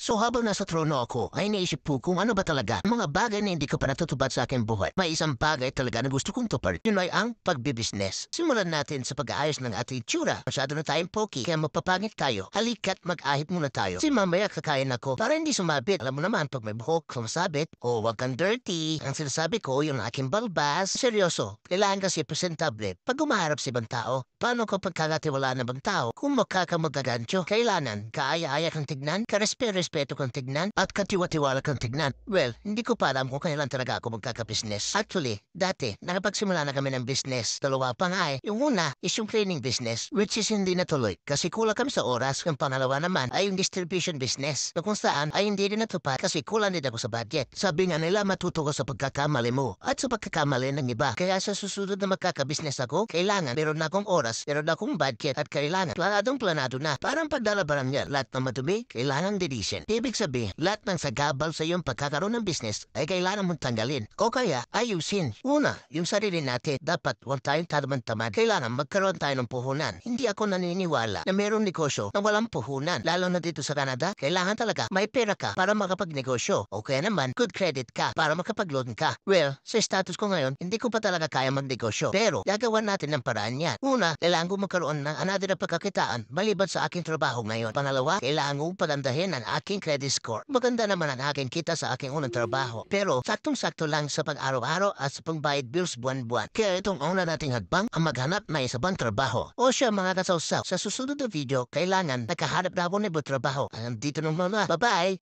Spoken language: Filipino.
So habang nasa trono ako, ay naisip po kung ano ba talaga ang mga bagay na hindi ko pa natutupad sa aking buhay. May isang bagay talaga na gusto kong tupad. Yun ay ang pagbibusiness. Simulan natin sa pag-aayos ng ating itsura. Masyado na tayong poky, kaya mapapangit tayo. Halika't mag-ahit muna tayo. Si mamaya kakain ako para hindi sumabit. Alam mo naman, pag may buhok, sumasabit. O wag kang dirty. Ang sinasabi ko, yung aking balbas. Seryoso, kailangan kasi presentable. Pag umaharap sa ibang tao, paano kapag kakatiwala ng ibang tao? Kung magkakamagagancho, kailangan kaaya-aya kang tignan, karespeto kang tignan, at katiwa-tiwala kang tignan. Well, hindi ko pa alam kung kailan talaga ako magkaka-business. Actually, dati, nakapagsimula na kami ng business. Dalawa pa nga eh. Yung una is yung cleaning business, which is hindi natuloy. Kasi kulang kami sa oras. Yung pangalawa naman ay yung distribution business, na kung saan ay hindi din natupad kasi kulang din ako sa budget. Sabi nga nila matuto ko sa pagkakamali mo at sa pagkakamali ng iba. Kaya sa susunod na magkaka-business ako, kailangan meron na akong oras, meron na akong budget at kailangan planado na. Parang pagdalabaran niya, lahat ng madumi, kailangan deletion. Ibig sabihin, lahat ng sagabal sa iyong pagkakaroon ng business ay kailangan mong tanggalin. O kaya, ayusin. Una, yung sarili natin, dapat huwag tayong tamad. Kailangan magkaroon tayo ng puhunan. Hindi ako naniniwala na mayroong negosyo na walang puhunan. Lalo na dito sa Canada, kailangan talaga may pera ka para makapagnegosyo. O kaya naman, good credit ka para makapag-loan ka. Well, sa status ko ngayon, hindi ko pa talaga kaya magnegosyo. Pero, gagawan natin ng paraan yan. Una, kailangan ko magkaroon ng another na pagkakitaan maliban sa aking trabaho ngayon. Pangalawa, kailangan ko pagandahin ang aking credit score. Maganda naman ang aking kita sa aking unang trabaho. Pero, saktong-sakto lang sa pag-araw-araw at sa pangbayad bills buwan-buwan. Kaya itong una nating hadbang ang maghanap na isa pang trabaho. O siya mga kasawsaw, sa susunod na video, kailangan nakahanap na ako ng trabaho. Dito nung muna. Bye-bye!